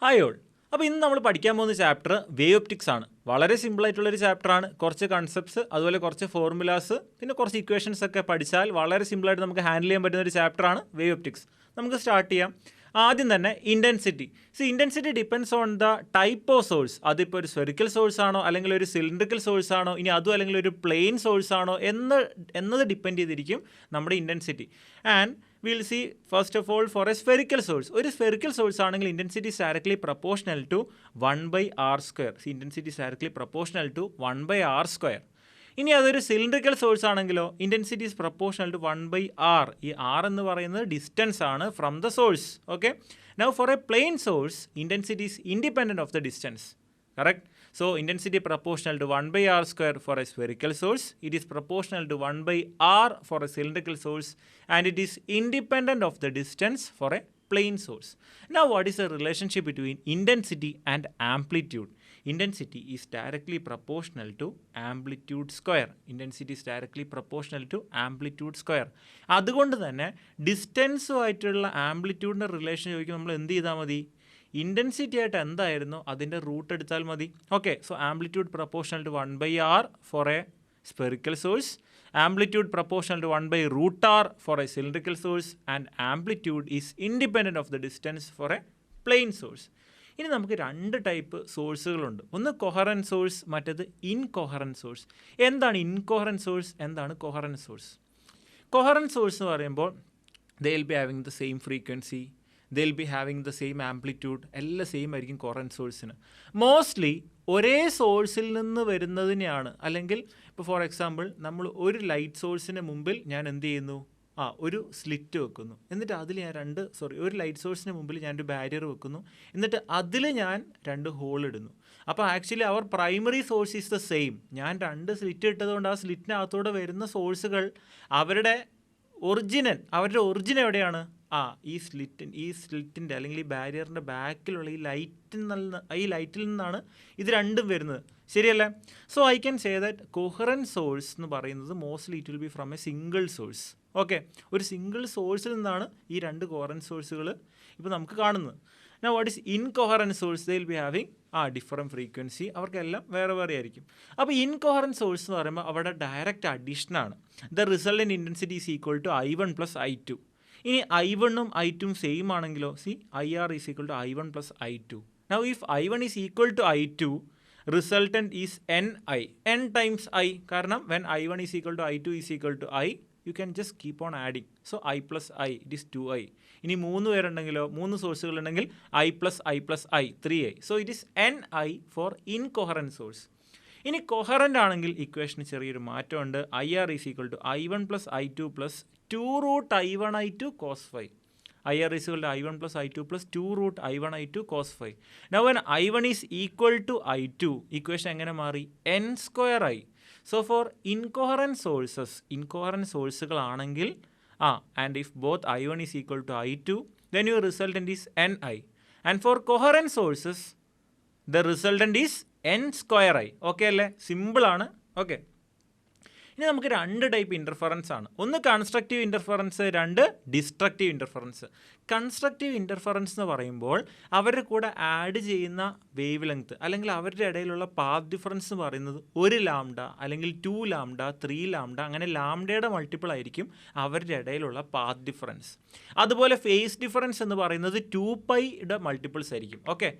Hi all. അപ്പോൾ ഇന്ന് നമ്മൾ പഠിക്കാൻ പോകുന്ന ചാപ്റ്റർ വേവ് ഒപ്റ്റിക്സ് ആണ്. വളരെ സിമ്പിളായിട്ടുള്ളൊരു ചാപ്റ്ററാണ്. കുറച്ച് കൺസെപ്റ്റ്സ്, അതുപോലെ കുറച്ച് ഫോർമുലാസ്, പിന്നെ കുറച്ച് ഇക്വേഷൻസ് ഒക്കെ പഠിച്ചാൽ വളരെ സിമ്പിളായിട്ട് നമുക്ക് ഹാൻഡിൽ ചെയ്യാൻ പറ്റുന്ന ഒരു ചാപ്റ്ററാണ് വേവ് ഒപ്റ്റിക്സ്. നമുക്ക് സ്റ്റാർട്ട് ചെയ്യാം. ആദ്യം തന്നെ intensity. Intensity depends on the type of swords. അതിപ്പോൾ ഒരു സ്ഫെറിക്കൽ സോഴ്സ് ആണോ, അല്ലെങ്കിൽ ഒരു സിലിണ്ടറിക്കൽ സോഴ്സ് ആണോ, ഇനി അതും അല്ലെങ്കിൽ ഒരു പ്ലെയിൻ സോഴ്സ് ആണോ എന്നത് ഡിപ്പെൻഡ് ചെയ്തിരിക്കും നമ്മുടെ intensity. And we'll see first of all for a spherical source. ഒരു spherical source ആണെങ്കിൽ intensity is directly proportional to 1 by r square. Intensity is directly proportional to 1 by r square. ഇനി അതൊരു cylindrical source ആണെങ്കിലോ intensity is proportional to 1 by r. ഈ r എന്ന് പറയുന്നത് distance ആണ് from the source. Okay, now for a plane source intensity is independent of the distance. Correct? So intensity proportional to 1 by r square for a spherical source. It is proportional to 1 by r for a cylindrical source, and it is independent of the distance for a plane source. Now what is the relationship between intensity and amplitude? Intensity is directly proportional to amplitude square. Intensity is directly proportional to amplitude square. അതുകൊണ്ട് തന്നെ ഡിസ്റ്റൻസുമായിട്ടുള്ള ആംപ്ലിറ്റ്യൂഡിൻ്റെ relation ചോദിക്കുമ്പോൾ നമ്മൾ എന്ത് ചെയ്താൽ മതി? Intensity ആയിട്ട് എന്തായിരുന്നു അതിൻ്റെ റൂട്ട് എടുത്താൽ മതി. Okay, so amplitude proportional to 1 by r for a spherical source, amplitude proportional to 1 by root r for a cylindrical source, and amplitude is independent of the distance for a plane source. ഇനി നമുക്ക് രണ്ട് type സോഴ്സുകളുണ്ട്. ഒന്ന് coherent source, മറ്റേത് ഇൻകൊഹറൻറ്റ് source. എന്താണ് ഇൻകൊഹറൻറ്റ് source, എന്താണ് coherent source? Coherent source എന്ന് പറയുമ്പോൾ they will be having the same frequency, they will be having the same amplitude, എല്ലാം സെയിം ആയിരിക്കും കൊഹറൻറ്റ് സോഴ്സിന്. മോസ്റ്റ്ലി ഒരേ സോഴ്സിൽ നിന്ന് വരുന്നതിനെയാണ്, അല്ലെങ്കിൽ ഇപ്പോൾ ഫോർ എക്സാമ്പിൾ നമ്മൾ ഒരു ലൈറ്റ് സോഴ്സിന് മുമ്പിൽ ഞാൻ എന്ത് ചെയ്യുന്നു, ഒരു സ്ലിറ്റ് വെക്കുന്നു, എന്നിട്ട് അതിൽ ഞാൻ ഒരു ലൈറ്റ് സോഴ്സിന് മുമ്പിൽ ഞാനൊരു ബാരിയർ വെക്കുന്നു, എന്നിട്ട് അതിൽ ഞാൻ 2 ഹോൾ ഇടുന്നു. അപ്പോൾ actually our primary source is the same. ഞാൻ 2 സ്ലിറ്റ് ഇട്ടതുകൊണ്ട് ആ സ്ലിറ്റിനകത്തൂടെ വരുന്ന സോഴ്സുകൾ അവരുടെ ഒറിജിൻ എവിടെയാണ്? ഈ സ്ലിറ്റിൻ്റെ അല്ലെങ്കിൽ ഈ ബാരിയറിൻ്റെ ബാക്കിലുള്ള ഈ ലൈറ്റിൽ നിന്നാണ് ഇത് രണ്ടും വരുന്നത്. ശരിയല്ലേ? So I can say that coherent source എന്ന് പറയുന്നത് mostly it will be from A single source. Okay, ഒരു സിംഗിൾ സോഴ്സിൽ നിന്നാണ് ഈ 2 കൊഹറൻറ്റ് സോഴ്സുകൾ ഇപ്പോൾ നമുക്ക് കാണുന്നത്. Now what is incoherent source? They will be having different frequency. അവർക്കെല്ലാം വേറെ വേറെ ആയിരിക്കും. അപ്പോൾ ഇൻകൊഹറൻറ്റ് സോഴ്സ് എന്ന് പറയുമ്പോൾ അവിടെ ഡയറക്റ്റ് അഡീഷനാണ്. The resultant intensity is equal to I1 plus I2. ഇനി I1ഉം I2ഉം സെയിം ആണെങ്കിലോ, IR is equal to I1 plus I2. Now if I1 is equal to I2, resultant is NI, N times I. കാരണം when I1 is equal to I2 is equal to I, you can just keep on adding. So I plus I, it is 2I. ഇനി 3 പേരുണ്ടെങ്കിലോ, 3 സോഴ്സുകളുണ്ടെങ്കിൽ I plus I plus I, 3I. So it is NI for incoherent source. ഇനി coherent ആണെങ്കിൽ ഇക്വേഷന് ചെറിയൊരു മാറ്റമുണ്ട്. IR is equal to I1 plus I2 plus 2 root I1 I2 cos phi. IR is equal to I1 plus I2 plus 2 root I1 I2 cos phi. Now when I1 is equal to I2, equation എങ്ങനെ മാറി? N square I. So for incoherent സോഴ്സുകളാണെങ്കിൽ and if both I1 is equal to I2, then your resultant is NI. And for coherent sources, the resultant is N square I. Okay അല്ലേ? സിമ്പിളാണ്. Okay, ഇനി നമുക്ക് 2 type interference ആണ്. ഒന്ന് constructive interference, 2 destructive interference. Constructive interference എന്ന് പറയുമ്പോൾ അവരുടെ കൂടെ ആഡ് ചെയ്യുന്ന വേവ് ലെങ്ത് അല്ലെങ്കിൽ അവരുടെ ഇടയിലുള്ള പാത്ത് ഡിഫറൻസ് എന്ന് പറയുന്നത് 1 ലാംഡ അല്ലെങ്കിൽ 2 ലാംഡ 3 ലാംഡ, അങ്ങനെ ലാംഡയുടെ മൾട്ടിപ്പിൾ ആയിരിക്കും അവരുടെ ഇടയിലുള്ള പാത്ത് ഡിഫറൻസ്. അതുപോലെ ഫേസ് ഡിഫറൻസ് എന്ന് പറയുന്നത് 2πയുടെ മൾട്ടിപ്പിൾസ് ആയിരിക്കും. ഓക്കെ,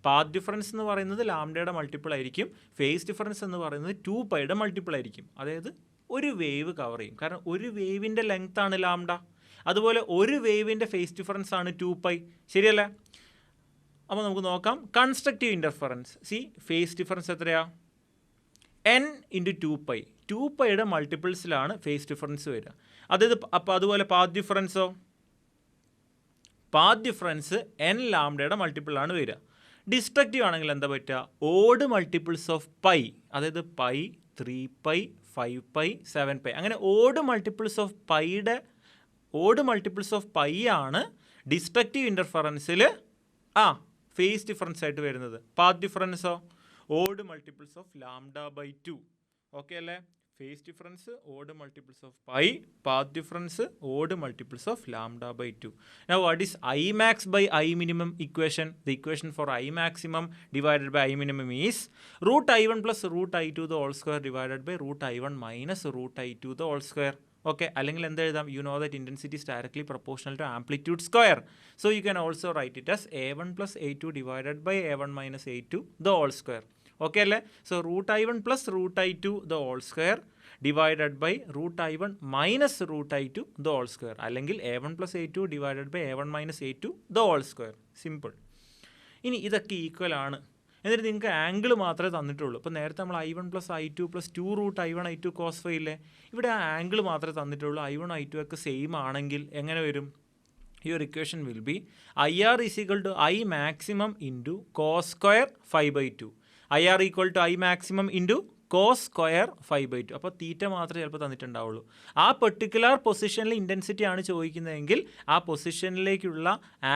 പാത്ത് ഡിഫറൻസ് എന്ന് പറയുന്നത് ലാംഡയുടെ മൾട്ടിപ്പിൾ ആയിരിക്കും, ഫേസ് ഡിഫറൻസ് എന്ന് പറയുന്നത് 2πയുടെ മൾട്ടിപ്പിൾ ആയിരിക്കും. അതായത് ഒരു വേവ് കവർ ചെയ്യും, കാരണം ഒരു വേവിൻ്റെ ലെങ്ത് ആണ് ലാംഡ. അതുപോലെ ഒരു വേവിൻ്റെ ഫേസ് ഡിഫറൻസ് ആണ് 2π. ശരിയല്ലേ? അപ്പോൾ നമുക്ക് നോക്കാം. കൺസ്ട്രക്റ്റീവ് ഇൻ്റർഫറൻസ്, ഫേസ് ഡിഫറൻസ് എത്രയാ? N into 2π. 2πയുടെ മൾട്ടിപ്പിൾസിലാണ് ഫേസ് ഡിഫറൻസ് വരിക. അപ്പോൾ അതുപോലെ പാത്ത് ഡിഫറൻസോ? പാത്ത് ഡിഫറൻസ് N ലാംഡയുടെ മൾട്ടിപ്പിളാണ് വരിക. ഡിസ്ട്രക്റ്റീവ് ആണെങ്കിൽ എന്താ പറ്റുക? ഓഡ് മൾട്ടിപ്പിൾസ് ഓഫ് പൈ, അതായത് പൈ, 3π, 5π, 7π, അങ്ങനെ ഓഡ് മൾട്ടിപ്പിൾസ് ഓഫ് പൈ ആണ് ഡിസ്ട്രക്റ്റീവ് ഇൻ്റർഫറൻസിൽ ഫേസ് ഡിഫറൻസ് ആയിട്ട് വരുന്നത്. പാത്ത് ഡിഫറൻസോ? Odd multiples of lambda by 2. Okay അല്ലേ? phase difference odd multiples of pi, path difference odd multiples of lambda by 2. Now what is I max by I minimum equation? The equation for I maximum divided by I minimum is root I1 plus root I2 the whole square divided by root I1 minus root I2 the whole square. Okay, അല്ലെങ്കിൽ എന്ത് എഴുതാം? You know that intensity is directly proportional to amplitude square. So you can also write it as A1 plus A2 divided by A1 minus A2 the whole square. Okay അല്ലേ? So root I1 plus root I2 the whole square divided by root I1 minus root I2 the whole square. അല്ലെങ്കിൽ A1 plus A2 divided by A1 minus A2 the whole square. Simple. ഇനി ഇതൊക്കെ equal ആണ്. എന്നിട്ട് നിങ്ങൾക്ക് angle മാത്രമേ തന്നിട്ടുള്ളൂ. ഇപ്പോൾ നേരത്തെ നമ്മൾ I1 plus I2 plus 2 root I1 I2 cos phi ഇല്ലേ, ഇവിടെ ആ ആംഗിൾ മാത്രമേ തന്നിട്ടുള്ളൂ. I1 I2 ഒക്കെ സെയിം ആണെങ്കിൽ എങ്ങനെ വരും? Your equation will be IR is equal to I maximum into cos square 5 by 2. IR equal to I maximum into cos square 5 by 2. അപ്പോൾ തീറ്റ മാത്രമേ ചിലപ്പോൾ തന്നിട്ടുണ്ടാവുള്ളൂ. ആ പെർട്ടിക്കുലർ പൊസിഷനിൽ ഇൻറ്റൻസിറ്റി ആണ് ചോദിക്കുന്നതെങ്കിൽ ആ പൊസിഷനിലേക്കുള്ള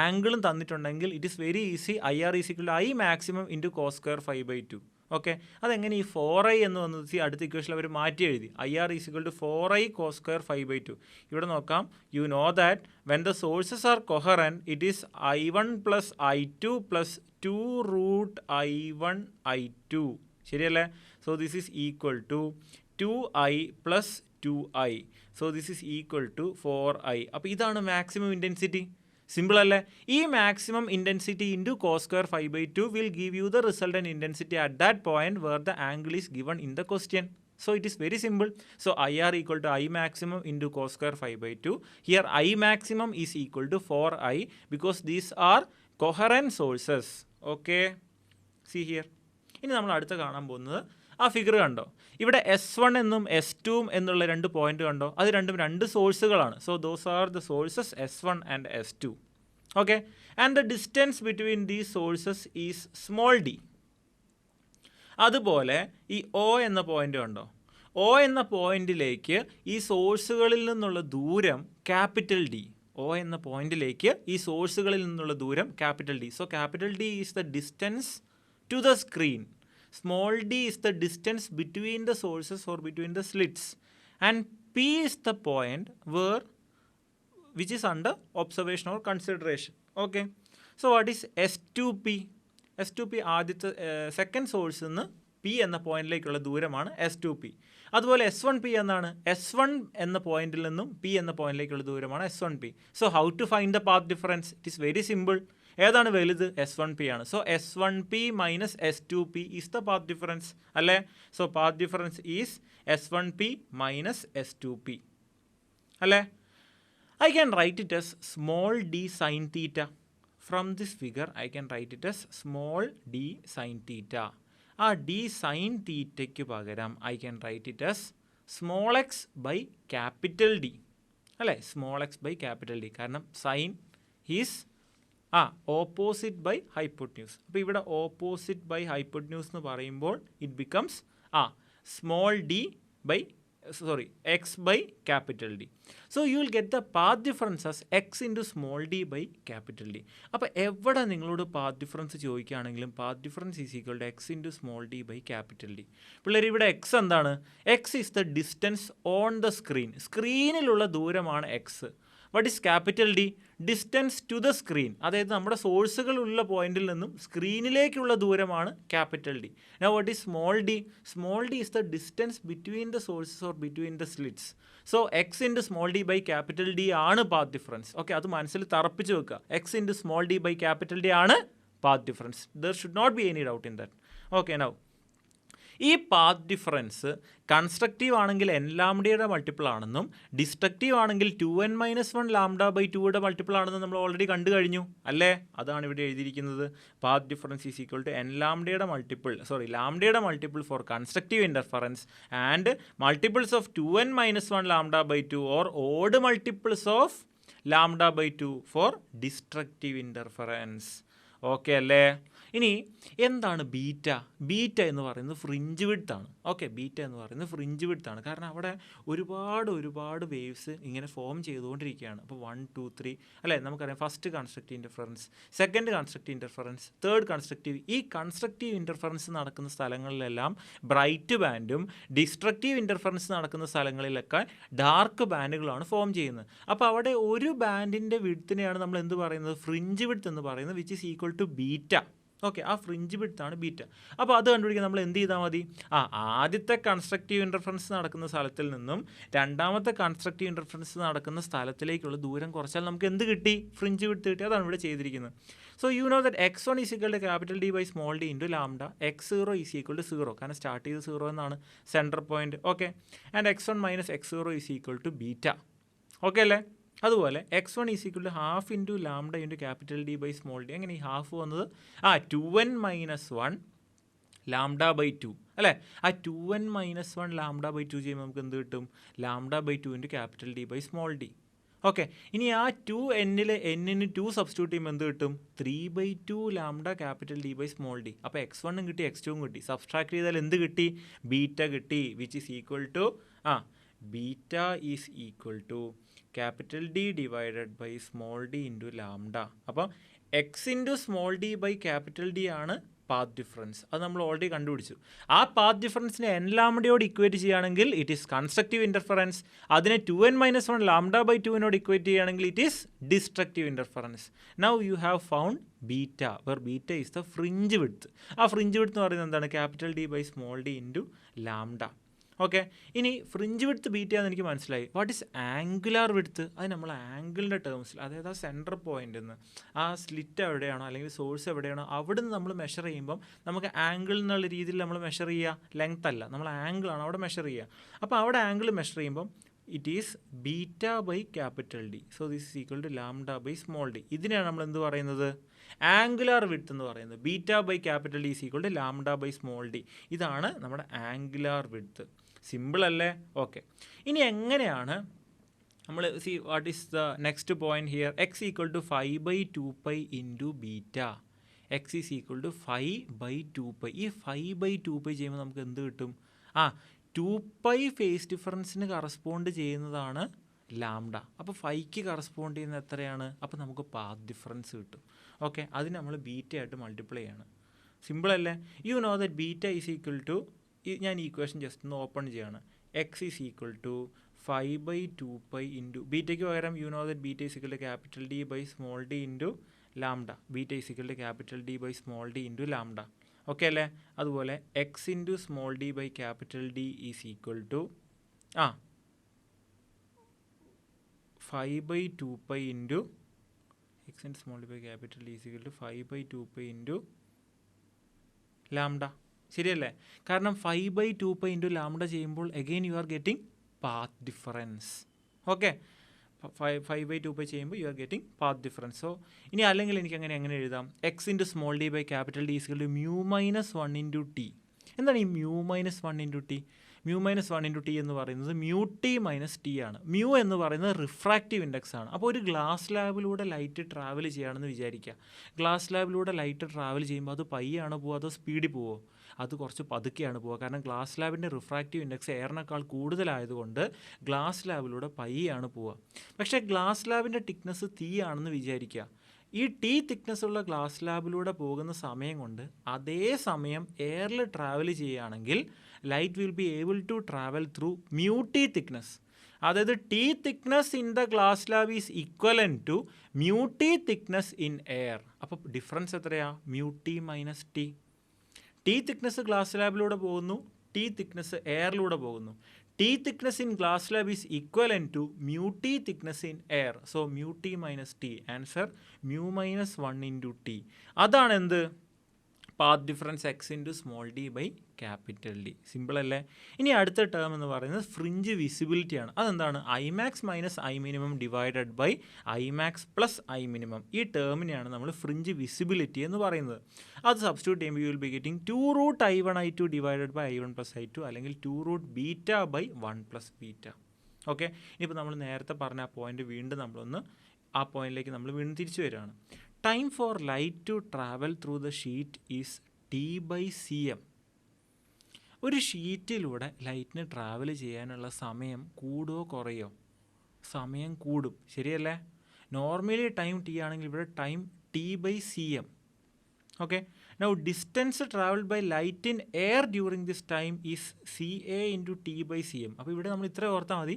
ആംഗിളും തന്നിട്ടുണ്ടെങ്കിൽ it is very easy. IR is equal to I maximum into cos square 5 by 2. Okay, അതെങ്ങനെ ഈ 4i എന്ന് വന്നത് അടുത്ത ഇക്വേഷനിൽ അവർ മാറ്റി എഴുതി. IR is equal to 4i cos square 5 by 2. ഇവിടെ നോക്കാം, you know that when the sources are coherent it is I1 plus I2 plus 2 root I1 I2. ശരിയല്ലേ? So this is equal to 2i plus 2i. So this is equal to 4i. അപ്പോൾ ഇതാണ് maximum intensity. Simple അല്ലേ? ഈ maximum intensity into cos square 5 by 2 will give you the resultant intensity at that point where the angle is given in the question. So it is very simple. So IR equal to I maximum into cos square 5 by 2. Here I maximum is equal to 4i because these are coherent sources. Okay. See here. ഇനി നമ്മൾ അടുത്ത കാണാൻ പോകുന്നത് ആ figure കണ്ടോ? ഇവിടെ S1 എന്നും S2 എന്നുള്ള രണ്ട് പോയിന്റ് കണ്ടോ? അത് രണ്ടും രണ്ട് സോഴ്സുകളാണ്. So those are the sources S1 and S2. Okay, and the distance between these sources is small d. അതുപോലെ ഈ O എന്ന പോയിന്റ് കണ്ടോ? O എന്ന പോയിന്റിലേക്ക് ഈ സോഴ്സുകളിൽ നിന്നുള്ള ദൂരം ക്യാപിറ്റൽ ഡി. O എന്ന പോയിന്റിലേക്ക് ഈ സോഴ്സുകളിൽ നിന്നുള്ള ദൂരം capital D. So capital D is the distance to the screen. Small d is the distance between the sources or between the slits. And P is the point which is under observation or consideration. Okay. So what is S2P? S2P ആദ്യത്തെ second സോഴ്സിൽ നിന്ന് P എന്ന പോയിന്റിലേക്കുള്ള ദൂരമാണ് S2P. അതുപോലെ S1P എന്നാണ്. S1 എന്ന പോയിന്റിൽ നിന്നും P എന്ന പോയിന്റിലേക്കുള്ള ദൂരമാണ് S1P. So how to find the path difference? It is very simple. ഏതാണ് വലുത്? S1P ആണ്. So S1P minus S2P is the path difference അല്ലേ? So path difference is S1P minus S2P അല്ലേ? I can write it as small d sin theta. From this figure I can write it as small d sin theta. ആ d sin തീറ്റയ്ക്ക് പകരം I can write it as small x by capital D അല്ലേ? small x by capital D. കാരണം sin is opposite by hypotenuse. അപ്പോൾ ഇവിടെ opposite by hypotenuse എന്ന് പറയുമ്പോൾ it becomes small D by X by capital D. So you will get the path difference as X into small D by capital D. അപ്പോൾ എവിടെ നിങ്ങളോട് path difference ചോദിക്കുകയാണെങ്കിലും path difference is equal to X into small D by capital D. പിള്ളേർ ഇവിടെ X എന്താണ്? X is the distance on the screen. സ്ക്രീനിലുള്ള ദൂരമാണ് X. What is capital D? Distance to the screen. അതായത് നമ്മുടെ സോഴ്സുകളുള്ള പോയിന്റിൽ നിന്നും സ്ക്രീനിലേക്കുള്ള ദൂരമാണ് capital D. Now what is small D? Small D is the distance between the sources or between the slits. So X into small D by capital D ആണ് path difference. Okay, അത് മനസ്സിൽ തറപ്പിച്ച് വെക്കുക. X into small D by capital D ആണ് path difference. There should not be any doubt in that. Okay, now ഈ path difference constructive ആണെങ്കിൽ n ലാംഡയുടെ multiple ആണെന്നും ഡിസ്ട്രക്റ്റീവ് ആണെങ്കിൽ 2n-1 ലാംഡ ബൈ 2യുടെ മൾട്ടിപ്പിൾ ആണെന്നും നമ്മൾ ഓൾറെഡി കണ്ടു കഴിഞ്ഞു അല്ലേ? അതാണ് ഇവിടെ എഴുതിയിരിക്കുന്നത്. Path difference is equal to ലാംഡയുടെ multiple for constructive interference and multiples of 2n-1 lambda by 2 or odd multiples of lambda by 2 for destructive interference. Okay അല്ലേ? ഇനി എന്താണ് ബീറ്റ? ബീറ്റ എന്ന് പറയുന്നത് ഫ്രിഞ്ച് വിഡ്ത്താണ്. ഓക്കെ, ബീറ്റ എന്ന് പറയുന്നത് ഫ്രിഞ്ച് വിഡ്ത്താണ്. കാരണം അവിടെ ഒരുപാട് വേവ്സ് ഇങ്ങനെ ഫോം ചെയ്തുകൊണ്ടിരിക്കുകയാണ്. അപ്പോൾ 1 2 3 അല്ലേ, നമുക്കറിയാം first constructive interference, second constructive interference, third constructive. ഈ കൺസ്ട്രക്റ്റീവ് ഇൻ്റർഫറൻസ് നടക്കുന്ന സ്ഥലങ്ങളിലെല്ലാം ബ്രൈറ്റ് ബാൻഡും ഡിസ്ട്രക്റ്റീവ് ഇൻ്റർഫറൻസ് നടക്കുന്ന സ്ഥലങ്ങളിലൊക്കെ ഡാർക്ക് ബാൻഡുകളാണ് ഫോം ചെയ്യുന്നത്. അപ്പോൾ അവിടെ ഒരു ബാൻഡിൻ്റെ വിഡ്ത്തിനെയാണ് നമ്മൾ എന്ത് പറയുന്നത്? ഫ്രിഞ്ച് വിഡ്ത്ത് എന്ന് പറയുന്നത്, which is equal to beta. Okay, ആ ഫ്രിഞ്ച് വിഡ്ത്താണ് ബീറ്റ. അപ്പോൾ അത് കണ്ടുപിടിക്കാൻ നമ്മൾ എന്ത് ചെയ്താൽ മതി? ആദ്യത്തെ കൺസ്ട്രക്റ്റീവ് ഇൻ്റർഫറൻസ് നടക്കുന്ന സ്ഥലത്തിൽ നിന്നും രണ്ടാമത്തെ കൺസ്ട്രക്റ്റീവ് ഇൻ്റർഫറൻസ് നടക്കുന്ന സ്ഥലത്തിലേക്കുള്ള ദൂരം കുറച്ചാൽ നമുക്ക് എന്ത് കിട്ടി? ഫ്രിഞ്ച് വിഡ്ത്ത് കിട്ടി. അതാണ് ഇവിടെ ചെയ്തിരിക്കുന്നത്. So you know that x1 is equal to capital D by small d into lambda, x0 is equal to 0, കാരണം സ്റ്റാർട്ട് ചെയ്ത് 0 എന്നാണ് centre point. Okay, and x1 minus x0 is equal to beta. Okay അല്ലേ? അതുപോലെ x1 is equal to half into lambda into capital D by small d. എങ്ങനെ ഈ half വന്നത്? 2n minus 1 lambda by 2 അല്ലേ? 2n minus 1 lambda by 2 ചെയ്യുമ്പോൾ നമുക്ക് എന്ത് കിട്ടും? Lambda by 2 into capital D by small d. Okay, ഇനി ആ 2nൽ n-ന് 2 സബ്സ്റ്റിറ്റ്യൂട്ട് ചെയ്യുമ്പോൾ എന്ത് കിട്ടും? 3/2 lambda capital D by small d. അപ്പോൾ x1 കിട്ടി, x2 കിട്ടി. സബ്സ്ട്രാക്ട് ചെയ്താൽ എന്ത് കിട്ടി? ബീറ്റ കിട്ടി, which is equal to beta is equal to capital D divided by small d into lambda. അപ്പോൾ x into small d by capital D ആണ് path difference. അത് നമ്മൾ ഓൾറെഡി കണ്ടുപിടിച്ചു. ആ പാത്ത് ഡിഫറൻസിനെ n ലാംഡയോട് ഇക്വേറ്റ് ചെയ്യുകയാണെങ്കിൽ ഇറ്റ് ഈസ് കൺസ്ട്രക്റ്റീവ് ഇൻ്റർഫറൻസ്. അതിനെ 2n മൈനസ് 1 ലാംഡ ബൈ 2നോട് ഇക്വേറ്റ് ചെയ്യുകയാണെങ്കിൽ it is destructive interference. Now you have found beta, where beta is the fringe width. ആ ഫ്രിഞ്ച് വിഡ്ത്ത് എന്ന് പറയുന്നത് എന്താണ്? Capital D by small d into lambda. Okay, ഇനി fringe width beta എന്ന് എനിക്ക് മനസ്സിലായി. What is angular width? അത് നമ്മൾ ആംഗിളിൻ്റെ ടേംസിൽ, അതായത് ആ സെൻറ്റർ പോയിൻ്റിൽ നിന്ന് ആ സ്ലിറ്റ് എവിടെയാണോ അല്ലെങ്കിൽ സോഴ്സ് എവിടെയാണോ അവിടെ നിന്ന് നമ്മൾ മെഷർ ചെയ്യുമ്പം നമുക്ക് ആംഗിൾ എന്നുള്ള രീതിയിൽ നമ്മൾ മെഷർ ചെയ്യുക, ലെങ്ത് അല്ല, നമ്മൾ ആംഗിളാണ് അവിടെ മെഷർ ചെയ്യുക. അപ്പോൾ അവിടെ ആംഗിൾ മെഷർ ചെയ്യുമ്പം it is beta by capital D. So this is equal to lambda by small d. ഇതിനെയാണ് നമ്മൾ എന്ത് പറയുന്നത്? ആംഗുലാർ വിഡ്ത്ത് എന്ന് പറയുന്നത്. Beta by capital D is equal to lambda by small d. ഇതാണ് നമ്മുടെ ആംഗുലാർ വിഡ്ത്ത്. സിമ്പിൾ അല്ലേ? Okay, ഇനി എങ്ങനെയാണ് നമ്മൾ what is the next point here? x equal to 5/2π into beta. x is equal to 5/2π. ഈ 5/2π ചെയ്യുമ്പോൾ നമുക്ക് എന്ത് കിട്ടും? 2π ഫേസ് ഡിഫറൻസിന് കറസ്പോണ്ട് ചെയ്യുന്നതാണ് ലാംഡ. അപ്പോൾ 5ക്ക് കറസ്പോണ്ട് ചെയ്യുന്നത് എത്രയാണ്? അപ്പോൾ നമുക്ക് പാത്ത് ഡിഫറൻസ് കിട്ടും. ഓക്കെ, അതിന് നമ്മൾ ബീറ്റ ആയിട്ട് മൾട്ടിപ്ലൈ ചെയ്യണം. സിമ്പിൾ അല്ലേ? You know that beta is equal to, ഞാൻ ഈക്വേഷൻ ജസ്റ്റ് ഒന്ന് ഓപ്പൺ ചെയ്യാണ്. x is equal to 5/2π into ബീറ്റയ്ക്ക് പകരം you know that beta is equal to capital D by small d into lambda. Beta is equal to capital D by small d into lambda. Okay അല്ലേ? അതുപോലെ x into small d by capital D is equal to 5/2π into x into small d by capital D is equal to 5/2π into lambda. ശരിയല്ലേ? കാരണം 5/2π into lambda ചെയ്യുമ്പോൾ again you are getting path difference. Okay, 5/2π ചെയ്യുമ്പോൾ you are getting path difference. So ഇനി അല്ലെങ്കിൽ എനിക്ക് എങ്ങനെ എഴുതാം? x into small d by capital D is equal to mu minus 1 into t. എന്താണ് ഈ mu minus 1 into T? Mu minus 1 into T എന്ന് പറയുന്നത് മ്യൂ ടി മൈനസ് ടി ആണ്. മ്യൂ എന്ന് പറയുന്നത് റിഫ്രാക്റ്റീവ് ഇൻഡെക്സ് ആണ്. അപ്പോൾ ഒരു ഗ്ലാസ് ലാബിലൂടെ ലൈറ്റ് ട്രാവൽ ചെയ്യുകയാണെന്ന് വിചാരിക്കുക. ഗ്ലാസ് ലാബിലൂടെ ലൈറ്റ് ട്രാവൽ ചെയ്യുമ്പോൾ അത് പയ്യാണ് പോവുക, അതോ സ്പീഡിൽ പോവോ? അത് കുറച്ച് പതുക്കെയാണ് പോവുക. കാരണം ഗ്ലാസ് ലാബിൻ്റെ റിഫ്രാക്റ്റീവ് ഇൻഡെക്സ് എയറിനേക്കാൾ കൂടുതലായതുകൊണ്ട് ഗ്ലാസ് ലാബിലൂടെ പയ്യാണ് പോവുക. പക്ഷേ ഗ്ലാസ് ലാബിൻ്റെ തിക്നെസ് T ആണെന്ന് വിചാരിക്കുക. ഈ T തിക്നെസ് ഉള്ള ഗ്ലാസ് ലാബിലൂടെ പോകുന്ന സമയം കൊണ്ട് അതേ സമയം എയറിൽ ട്രാവൽ ചെയ്യുകയാണെങ്കിൽ light will be able to travel through mu T thickness. അതായത് T thickness in the glass slab is equivalent to mu T thickness in air. അപ്പോൾ ഡിഫറൻസ് എത്രയാണ്? Mu T minus T. T thickness glass ലാബിലൂടെ പോകുന്നു, T thickness എയറിലൂടെ പോകുന്നു. T thickness in glass lab is equivalent to mu T thickness in air. So mu T minus T. Answer mu minus 1 into T. അതാണ് എന്ത്? Path difference x into small d by capital D. Simple അല്ലേ? ഇനി അടുത്ത term എന്ന് പറയുന്നത് ഫ്രിഞ്ച് വിസിബിലിറ്റിയാണ്. അതെന്താണ്? I max minus I minimum divided by I max plus I minimum. ഈ ടേമിനെയാണ് നമ്മൾ ഫ്രിഞ്ച് വിസിബിലിറ്റി എന്ന് പറയുന്നത്. അത് സബ്സ്റ്റിറ്റ്യൂട്ട് ചെയ്യുമ്പോൾ you will be getting 2√I1I2 divided by I1 plus I2 അല്ലെങ്കിൽ 2√β ബൈ 1 പ്ലസ് β. ഓക്കെ, ഇനിയിപ്പോൾ നമ്മൾ നേരത്തെ പറഞ്ഞ ആ പോയിന്റ് വീണ്ടും നമ്മളൊന്ന് ആ പോയിന്റിലേക്ക് നമ്മൾ വീണ്ടും തിരിച്ചു വരികയാണ്. Time for light to travel through the sheet is T/cm. ഒരു ഷീറ്റിലൂടെ ലൈറ്റിന് ട്രാവൽ ചെയ്യാനുള്ള സമയം കൂടുമോ കുറയോ? സമയം കൂടും, ശരിയല്ലേ? നോർമലി ടൈം T ആണെങ്കിൽ ഇവിടെ time T/cm. Okay, now distance travelled by light in air during this time is CA × T/cm. അപ്പോൾ ഇവിടെ നമ്മൾ ഇത്ര ഓർത്താൽ മതി,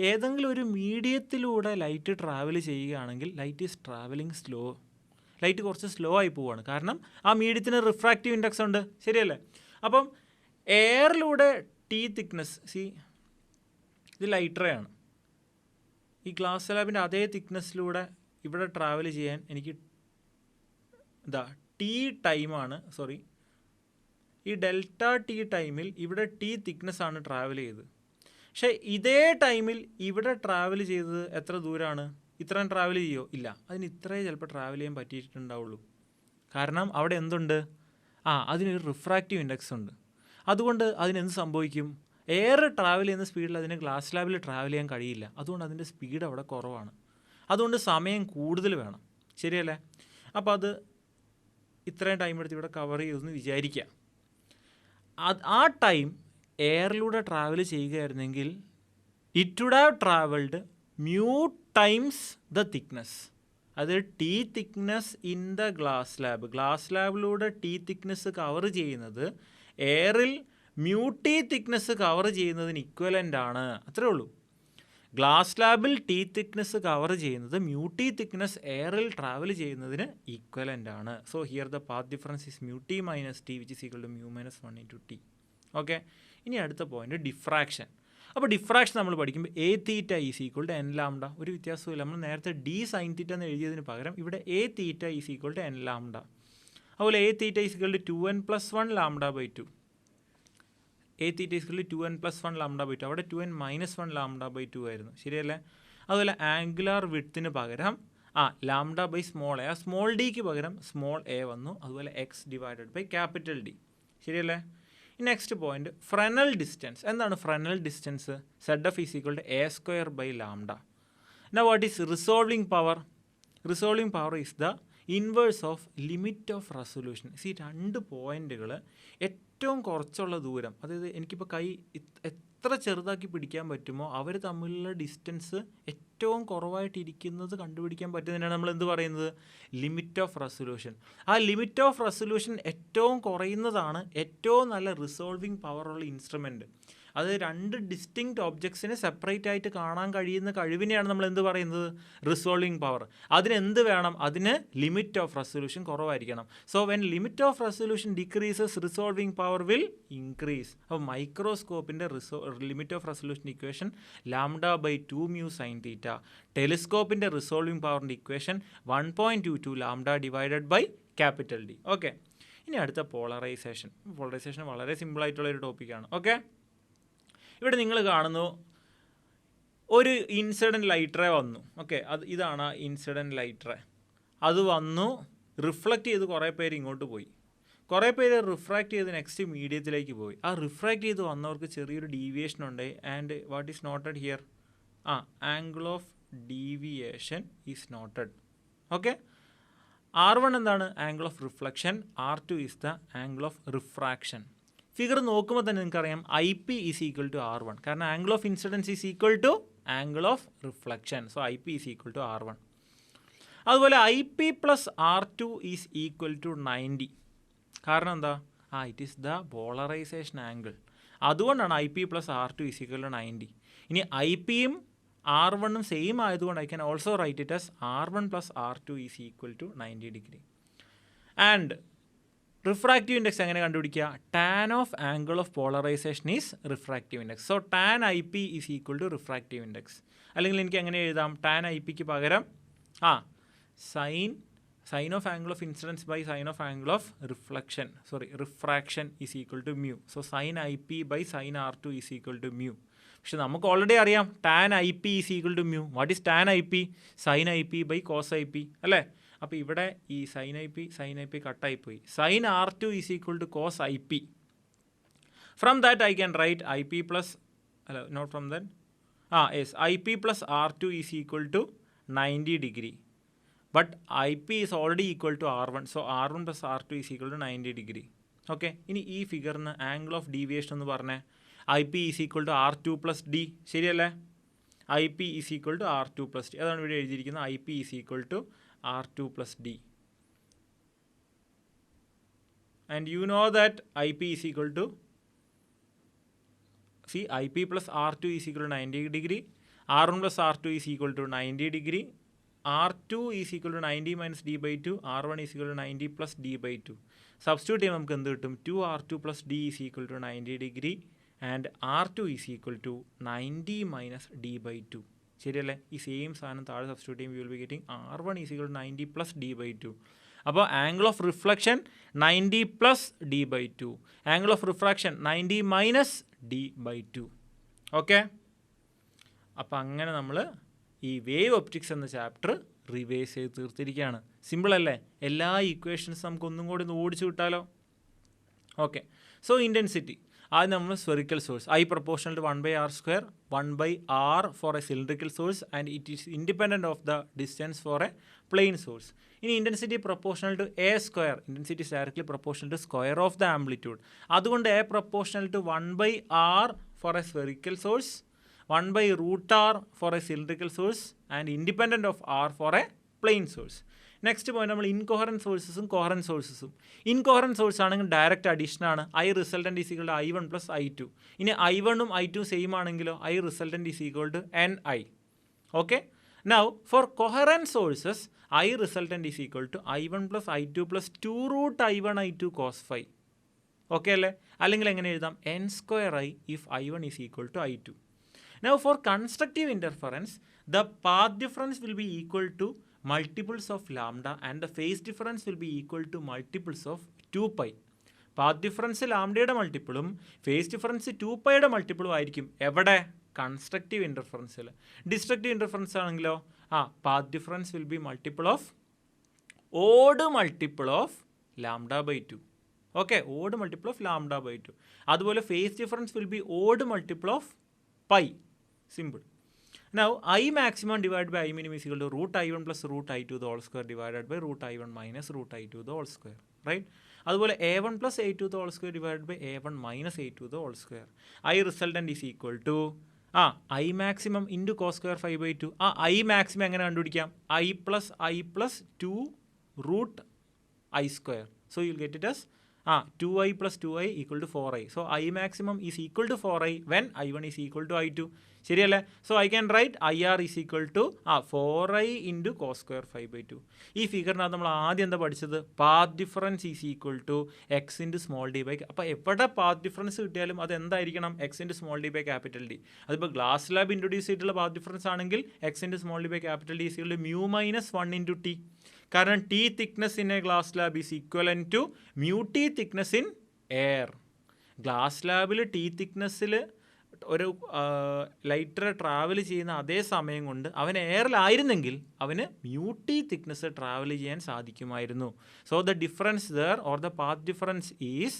ഏതെങ്കിലും ഒരു മീഡിയത്തിലൂടെ ലൈറ്റ് ട്രാവൽ ചെയ്യുകയാണെങ്കിൽ light is travelling slow. Light കുറച്ച് സ്ലോ ആയി പോവുകയാണ്, കാരണം ആ മീഡിയത്തിന് റിഫ്രാക്റ്റീവ് ഇൻഡെക്സ് ഉണ്ട്, ശരിയല്ലേ? അപ്പം എയറിലൂടെ T തിക്നെസ്, ഇത് ലൈറ്റ് റേ ആണ്, ഈ ഗ്ലാസ് സ്ലാബിൻ്റെ അതേ തിക്നെസ്സിലൂടെ ഇവിടെ ട്രാവൽ ചെയ്യാൻ എനിക്ക് T ടൈമാണ്, ഈ ഡെൽറ്റ T ടൈമിൽ ഇവിടെ T തിക്നെസ് ആണ് ട്രാവൽ ചെയ്തത്. പക്ഷേ ഇതേ ടൈമിൽ ഇവിടെ ട്രാവൽ ചെയ്തത് എത്ര ദൂരമാണ്? ഇത്രയും ട്രാവൽ ചെയ്യുമോ? ഇല്ല, അതിന് ഇത്രയും ചിലപ്പോൾ ട്രാവൽ ചെയ്യാൻ പറ്റിയിട്ടുണ്ടാവുള്ളൂ. കാരണം അവിടെ എന്തുണ്ട്? അതിനൊരു റിഫ്രാക്റ്റീവ് ഇൻഡെക്സ് ഉണ്ട്. അതുകൊണ്ട് അതിനെന്ത് സംഭവിക്കും? എയർ ട്രാവൽ ചെയ്യുന്ന സ്പീഡിൽ അതിന് ഗ്ലാസ് സ്ലാബിൽ ട്രാവൽ ചെയ്യാൻ കഴിയില്ല. അതുകൊണ്ട് അതിൻ്റെ സ്പീഡ് അവിടെ കുറവാണ്. അതുകൊണ്ട് സമയം കൂടുതൽ വേണം, ശരിയല്ലേ? അപ്പോൾ അത് ഇത്രയും ടൈം എടുത്ത് ഇവിടെ കവർ ചെയ്യുമെന്ന് വിചാരിക്കുക. ആ ടൈം എയറിലൂടെ ട്രാവൽ ചെയ്യുകയായിരുന്നെങ്കിൽ it would have travelled mu times the thickness. അത് T thickness in the glass സ്ലാബിലൂടെ T തിക്നെസ് കവർ ചെയ്യുന്നത് എയറിൽ T തിക്നെസ് കവർ ചെയ്യുന്നതിന് ഇക്വലൻ്റ് ആണ്. അത്രേ ഉള്ളൂ. ഗ്ലാസ് സ്ലാബിൽ T തിക്നെസ് കവർ ചെയ്യുന്നത് T തിക്നെസ് എയറിൽ ട്രാവൽ ചെയ്യുന്നതിന് ഈക്വലൻ്റ് ആണ്. So here the path difference is T - T which is equal to μ - 1 × T. Okay, ഇനി അടുത്ത പോയിന്റ് ഡിഫ്രാക്ഷൻ. അപ്പോൾ ഡിഫ്രാക്ഷൻ നമ്മൾ പഠിക്കുമ്പോൾ A θ is equal to n lambda. ഒരു വ്യത്യാസമില്ല, നമ്മൾ നേരത്തെ D sin θ എന്ന് എഴുതിയതിന് പകരം ഇവിടെ A θ is equal to n lambda. അതുപോലെ A θ is equal to 2n + 1 λ/2. A θ is equal to 2n + 1 λ/2. അവിടെ 2n - 1 λ/2 ആയിരുന്നു, ശരിയല്ലേ? അതുപോലെ ആംഗുലാർ വിഡ്ത്തിന് പകരം λ/സ്മോൾ a, സ്മോൾ ഡിക്ക് പകരം സ്മോൾ a വന്നു. അതുപോലെ x/D, ശരിയല്ലേ? Next point Fresnel distance. എന്താണ് Fresnel distance? ZF is equal to a² λ. Now what is resolving power? Resolving power is the inverse of limit of resolution. രണ്ട് പോയിന്റുകൾ ഏറ്റവും കുറച്ചുള്ള ദൂരം, അതായത് എനിക്കിപ്പോൾ കൈ എത്ര ചെറുതാക്കി പിടിക്കാൻ പറ്റുമോ അവർ തമ്മിലുള്ള ഡിസ്റ്റൻസ് ഏറ്റവും കുറവായിട്ടിരിക്കുന്നത് കണ്ടുപിടിക്കാൻ പറ്റുന്നതിനാണ് നമ്മൾ എന്ത് പറയുന്നത്? Limit of resolution. ആ ലിമിറ്റ് ഓഫ് റെസൊല്യൂഷൻ ഏറ്റവും കുറയുന്നതാണ് ഏറ്റവും നല്ല റിസോൾവിങ് പവറുള്ള ഇൻസ്ട്രുമെൻറ്റ്. അത് രണ്ട് ഡിസ്റ്റിങ്ക്റ്റ് ഒബ്ജക്ട്സിനെ സെപ്പറേറ്റ് ആയിട്ട് കാണാൻ കഴിയുന്ന കഴിവിനെയാണ് നമ്മൾ എന്ത് പറയുന്നത്? Resolving power. അതിനെന്ത് വേണം? അതിന് ലിമിറ്റ് ഓഫ് റെസൊല്യൂഷൻ കുറവായിരിക്കണം. So when limit of resolution decreases resolving power will increase. അപ്പോൾ മൈക്രോസ്കോപ്പിൻ്റെ limit of resolution equation λ/2 μ sin θ. ടെലിസ്കോപ്പിൻ്റെ റിസോൾവിങ് പവറിൻ്റെ ഇക്വേഷൻ 1.22 λ/D. ഓക്കെ, ഇനി അടുത്ത പോളറൈസേഷൻ. പോളറൈസേഷൻ വളരെ സിമ്പിളായിട്ടുള്ളൊരു ടോപ്പിക്കാണ്. ഓക്കെ, ഇവിടെ നിങ്ങൾ കാണുന്നു ഒരു ഇൻസിഡൻറ്റ് ലൈറ്റ് റേ വന്നു. ഓക്കെ, ഇതാണ് ആ ഇൻസിഡൻറ്റ് ലൈറ്റ് റേ. അത് വന്നു റിഫ്ലക്റ്റ് ചെയ്ത് കുറേ പേര് ഇങ്ങോട്ട് പോയി, കുറേ പേര് റിഫ്രാക്റ്റ് ചെയ്ത് നെക്സ്റ്റ് മീഡിയത്തിലേക്ക് പോയി. ആ റിഫ്രാക്റ്റ് ചെയ്ത് വന്നവർക്ക് ചെറിയൊരു ഡീവിയേഷൻ ഉണ്ട്. And what is noted here? Angle of deviation is noted. Okay, R1 എന്താണ്? Angle of reflection. R2 is the angle of refraction. Figure നോക്കുമ്പോൾ തന്നെ നിങ്ങൾക്കറിയാം IP is equal to R1, കാരണം angle of incidence is equal to angle of reflection. So IP is equal to R1. അതുപോലെ IP + R2 is equal to 90. കാരണം എന്താ? It is the polarisation angle. അതുകൊണ്ടാണ് IP + R2 is equal to 90. ഇനി IPയും R1ഉം same ആയതുകൊണ്ട് I can also write it as R1 + R2 is equal to 90 degree. And refractive index എങ്ങനെ കണ്ടുപിടിക്കുക? Tan of angle of polarisation is refractive index. So tan IP is equal to refractive index. അല്ലെങ്കിൽ എനിക്ക് എങ്ങനെ എഴുതാം? Tan IPക്ക് പകരം sine of angle of incidence by sine of angle of refraction is equal to μ. So sine IP by sine R2 is equal to μ. പക്ഷെ നമുക്ക് already അറിയാം tan IP is equal to μ. What is tan IP? Sine IP by cos IP അല്ലേ? അപ്പോൾ ഇവിടെ ഈ sine IP കട്ടായിപ്പോയി. Sine R2 is equal to cos IP. From that I can write IP plus not from that IP + R2 is equal to 90 degree but I P is already equal to R1. So R1 plus R2 is equal to 90 degree. Okay, ഇനി ഈ ഫിഗറിന് angle of deviation എന്ന് പറഞ്ഞേ I P is equal to R2 plus D, ശരിയല്ലേ? I P is equal to R2 plus D, അതാണ് ഇവിടെ എഴുതിയിരിക്കുന്നത്. I P is equal to R2 plus D. And you know that I P is equal to IP plus R2 is equal to 90 degree, R1 plus R2 is equal to 90 degree, R2 is equal to 90 minus d by 2, R1 is equal to 90 plus d by 2. Substitute ചെയ്യുമ്പോൾ നമുക്ക് എന്ത് കിട്ടും? 2R2 plus d is equal to 90 degree and R2 is equal to 90 minus d by 2. ശരിയല്ലേ? ഈ same സാധനം താഴെ substitute ചെയ്യുമ്പോൾ you will be getting R1 is equal to 90 plus d by 2. അപ്പോൾ angle of reflection 90 plus D by 2, angle of refraction 90 minus D by 2. Okay, അപ്പോൾ അങ്ങനെ നമ്മൾ ഈ വേവ് ഒപ്റ്റിക്സ് എന്ന ചാപ്റ്റർ റിവൈസ് ചെയ്ത് തീർത്തിരിക്കുകയാണ്. സിമ്പിൾ അല്ലേ? എല്ലാ ഇക്വേഷൻസ് നമുക്ക് ഒന്നും കൂടി ഒന്ന് ഓടിച്ചു വിട്ടാലോ? ഓക്കെ, സോ ഇൻറ്റൻസിറ്റി ആദ്യം നമ്മൾ spherical source I proportional to 1/r², 1/r for a cylindrical source and it is independent of the distance for a plane source. ഇനി intensity proportional to A², intensity is directly proportional to square of the amplitude. അതുകൊണ്ട് A proportional to 1/r for a spherical source, 1/√r for a cylindrical source and independent of r for a plane source. Next point നമ്മൾ incoherent സോഴ്സസും coherent സോഴ്സസും. Incoherent source ആണെങ്കിൽ direct addition ആണ്. I resultant is equal to I1 plus I2. ഇനി I1ഉം I2 same ആണെങ്കിലോ I resultant is equal to NI. Okay, now for coherent sources I resultant is equal to I1 plus I2 plus 2√I1 I2 cos phi. Okay അല്ലേ? അല്ലെങ്കിൽ എങ്ങനെ എഴുതാം? N²I if I1 is equal to I2. Now for constructive interference the path difference will be equal to multiples of lambda and the phase difference will be equal to multiples of 2 pi. Path difference ലാംഡയുടെ മൾട്ടിപ്പിളും phase difference 2 പൈയുടെ മൾട്ടിപ്പിളും ആയിരിക്കും. എവിടെ? Constructive ഇൻ്റർഫറൻസിൽ. Destructive interference ആണെങ്കിലോ path difference will be multiple of odd multiple of lambda by 2. Okay, odd multiple of lambda by 2. അതുപോലെ phase difference will be odd multiple of pi. Simple. Now I maximum divided by I minimum is equal to √I1 plus √I2 the whole square divided by √I1 minus √I2 the whole square, right? അതുപോലെ A1 plus A2 the whole square divided by A1 minus A2 the whole square. I resultant is equal to I maximum into cos square 5 by 2. I maximum എങ്ങനെ കണ്ടുപിടിക്കാം? I plus 2 root I square. So you'll get it as 2I plus 2I equal to 4I. So I maximum is equal to 4I when I1 is equal to I2. ശരിയല്ലേ? So I can write IR is equal to 4I into cos square 5 by 2. ഈ ഫിഗറിനകത്ത് നമ്മൾ ആദ്യം എന്താ പഠിച്ചത്? Path difference is equal to X into small D by. അപ്പോൾ എവിടെ പാത്ത് ഡിഫറൻസ് കിട്ടിയാലും അത് എന്തായിരിക്കണം? X into small D by capital D. അതിപ്പോൾ ഗ്ലാസ് ലാബ് ഇൻട്രൊഡ്യൂസ് ചെയ്തിട്ടുള്ള പാത്ത് ഡിഫറൻസ് ആണെങ്കിൽ x into small D by capital D is equal to mu minus 1 into T. കാരണം T thickness in A glass slab is equivalent to mu T thickness in air. Glass ലാബിൽ T തിക്നെസ്സിൽ ഒരു lighter travel ചെയ്യുന്ന അതേ സമയം കൊണ്ട് അവൻ എയറിലായിരുന്നെങ്കിൽ അവന് മ്യൂട്ടി തിക്നെസ് ട്രാവൽ ചെയ്യാൻ സാധിക്കുമായിരുന്നു. So the difference there or the path difference is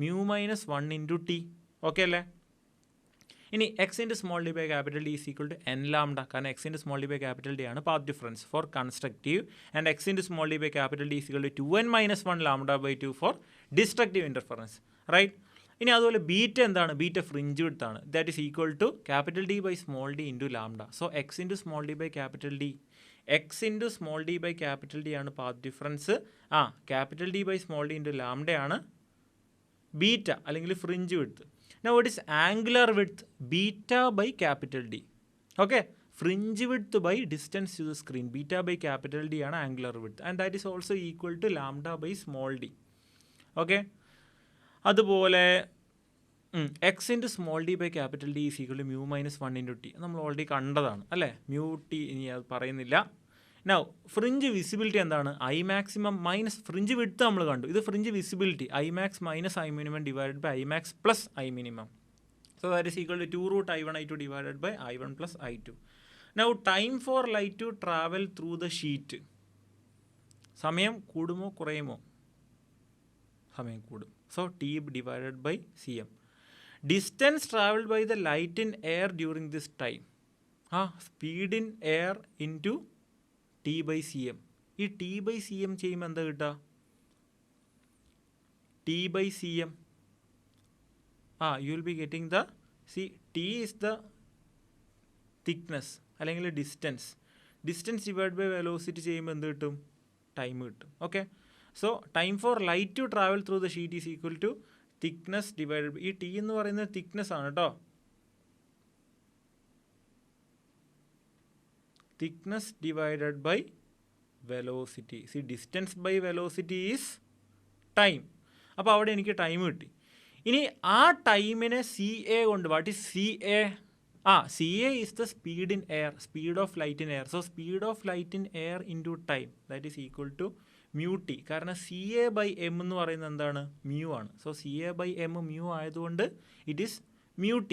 mu minus 1 into T. Okay അല്ലേ? ഇനി X into small D by capital D is equal to N lambda. കാരണം X into small D by capital D ആണ് path difference for constructive and X into small D by capital D is equal to 2n minus 1 lambda by 2 for destructive interference, right? ഇനി അതുപോലെ beta എന്താണ്? Beta fringe width ആണ്. That is equal to capital D by small D into lambda. So X into small D by capital D, X into small D by capital D ആണ് path difference. Capital D by small D into ലാംഡയാണ് beta അല്ലെങ്കിൽ fringe width. Now it is angular width beta by capital D. Okay, fringe width by distance to the screen. Beta by capital D ആണ് angular width and that is also equal to lambda by small D. Okay, അതുപോലെ X into small D by capital D is equal to mu minus 1 into T. നമ്മൾ already കണ്ടതാണ് അല്ലേ? Mu T ഇനി അത് പറയുന്നില്ല. Now fringe visibility എന്താണ്? I maximum minus fringe width നമ്മൾ കണ്ടു. ഇത് fringe visibility I max minus I minimum divided by I max plus I minimum. So that is equal to 2√I1 I2 divided by I1 plus I2. Now time for light to travel through the sheet. സമയം കൂടുമോ കുറയുമോ? സമയം കൂടും. So T divided by CM. Distance traveled by the light in air during this time. Speed in air into T/cm. ഈ T/cm ചെയ്യുമ്പോൾ എന്താ കിട്ടുക? T/cm. You will be getting the, see, T is the thickness അല്ലെങ്കിൽ distance. Distance divide by velocity ചെയ്യുമ്പോൾ എന്ത് കിട്ടും? Time കിട്ടും. Okay, so time for light to travel through the sheet is equal to thickness divided by, ഈ T എന്ന് പറയുന്നത് thickness ആണ് കേട്ടോ. thickness divided by velocity. See, distance by velocity is time. അപ്പോൾ അവിടെ എനിക്ക് ടൈം കിട്ടി. ഇനി ആ ടൈമിനെ CA കൊണ്ട്, what is CA? CA is the speed in air, speed of light in air. So speed of light in air into time, that is equal to μT. കാരണം CA/m എന്ന് പറയുന്നത് എന്താണ്? മ്യൂ ആണ്. സോ CA/m മ്യൂ ആയതുകൊണ്ട് it is μT.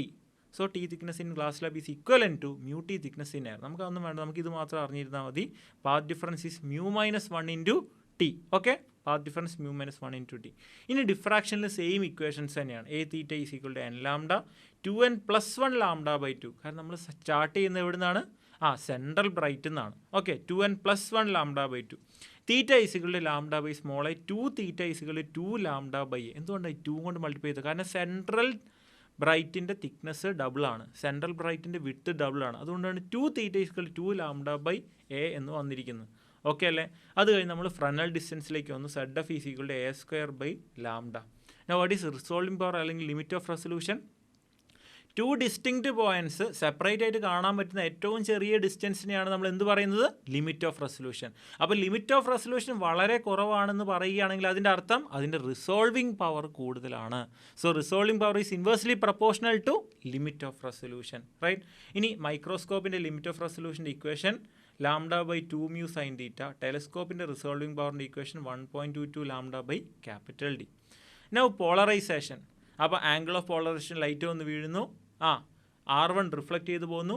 So T thickness in glass slab is equivalent to μT thickness in air. നമുക്കതൊന്നും വേണ്ട, നമുക്കിത് മാത്രം അറിഞ്ഞിരുന്നാൽ മതി. Path difference is μ-1 into T. Okay, path difference μ-1 into T. ഇനി ഡിഫ്രാക്ഷനിൽ സെയിം ഇക്വേഷൻസ് തന്നെയാണ്. A θ is equal to n lambda 2n+1 λ/2. കാരണം നമ്മൾ സ്റ്റാർട്ട് ചെയ്യുന്നത് എവിടെ നിന്നാണ്? സെൻട്രൽ ബ്രൈറ്റിൽ നിന്നാണ്. Okay, 2n+1 λ/2. Theta is equal to λ/small. 2θ is equal to 2 λ/a. എന്തുകൊണ്ടാണ് 2 കൊണ്ട് മൾട്ടിപ്ലൈ ചെയ്തത്? കാരണം സെൻട്രൽ ബ്രൈറ്റിൻ്റെ തിക്നെസ് ഡബിളാണ്, സെൻട്രൽ ബ്രൈറ്റിൻ്റെ വിഡ്ത്ത് ഡബിളാണ്. അതുകൊണ്ടാണ് 2θ ഈസ് ഈക്വൽ ടു 2 λ/a എന്ന് വന്നിരിക്കുന്നത്. ഓക്കെ അല്ലേ? അത് കഴിഞ്ഞ് നമ്മൾ ഫ്രണ്ടൽ ഡിസ്റ്റൻസിലേക്ക് വന്നു. ZF is equal to a²/λ. Now what is resolving power അല്ലെങ്കിൽ limit of resolution? 2 distinct points separate ആയിട്ട് കാണാൻ പറ്റുന്ന ഏറ്റവും ചെറിയ ഡിസ്റ്റൻസിനെയാണ് നമ്മൾ എന്ത് പറയുന്നത്? Limit of resolution. അപ്പോൾ ലിമിറ്റ് ഓഫ് റെസൊല്യൂഷൻ വളരെ കുറവാണെന്ന് പറയുകയാണെങ്കിൽ അതിൻ്റെ അർത്ഥം അതിൻ്റെ റിസോൾവിംഗ് പവർ കൂടുതലാണ്. So resolving power is inversely proportional to limit of resolution, right? ഇനി മൈക്രോസ്കോപ്പിൻ്റെ ലിമിറ്റ് ഓഫ് റെസൊല്യൂഷൻ്റെ ഇക്വേഷൻ λ/2 μ sin θ. ടെലസ്കോപ്പിൻ്റെ resolving പവറിൻ്റെ equation 1.22 λ/D. Now polarisation. അപ്പോൾ ആംഗിൾ ഓഫ് പോളറൈസേഷൻ ലൈറ്റ് വന്ന് വീഴുന്നു. R1 റിഫ്ലക്റ്റ് ചെയ്ത് പോകുന്നു,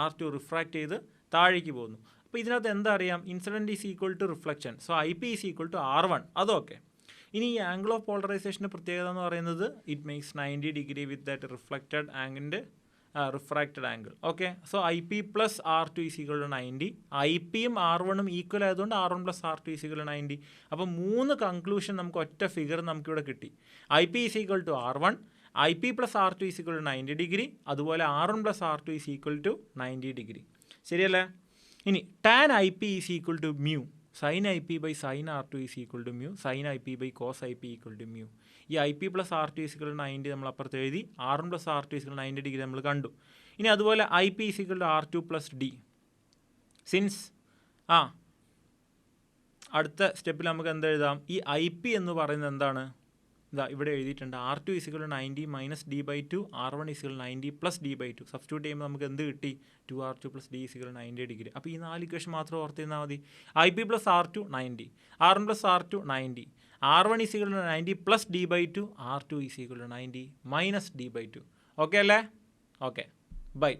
R2 റിഫ്രാക്റ്റ് ചെയ്ത് താഴേക്ക് പോകുന്നു. അപ്പോൾ ഇതിനകത്ത് എന്താ അറിയാം? Incident is equal to reflection. So IP is equal to R1. അതൊക്കെ. ഇനി ഈ ആംഗിൾ ഓഫ് പോളറൈസേഷൻ്റെ പ്രത്യേകത എന്ന് പറയുന്നത് it makes 90 degree with that reflected ആംഗിളിൻ്റെ refracted angle. Okay, so IP + R2 is equal to 90. IP-യും R1-ഉം ഈക്വൽ ആയതുകൊണ്ട് R1 + R2 is equal to 90. അപ്പോൾ 3 കൺക്ലൂഷൻ നമുക്ക് ഒറ്റ ഫിഗർ നമുക്കിവിടെ കിട്ടി. IP is equal to R1, IP + R2 is equal to 90 degree, അതുപോലെ R1 + R2 is equal to 90 degree. ശരിയല്ലേ? ഇനി tan IP is equal to mu, sin IP/sin R2 is equal to mu, sin IP/cos IP equal to mu. ഈ IP + R2 is equal to 90 നമ്മൾ അപ്പുറത്ത് എഴുതി, R1 + R2 is equal to 90 degree നമ്മൾ കണ്ടു. ഇനി അതുപോലെ IP is equal to R2 + D. Since അടുത്ത സ്റ്റെപ്പിൽ നമുക്ക് എന്ത് എഴുതാം? ഈ IP എന്ന് പറയുന്നത് എന്താണ്? ഇതാ ഇവിടെ എഴുതിയിട്ടുണ്ട്. R2 is equal to 90 - D/2, R1 is equal to 90 + D/2. Substitute ചെയ്യുമ്പോൾ നമുക്ക് എന്ത് കിട്ടി? 2R2 + D is equal to 90 degree. അപ്പോൾ ഈ 4 ഇക്വേഷൻ മാത്രം ഓർത്തിരുന്നാൽ മതി. IP + R2 90, R1 + R2 90, R1 is equal to 90 + D/2, R2 is equal to 90 - D/2. Okay അല്ലേ? Okay, by.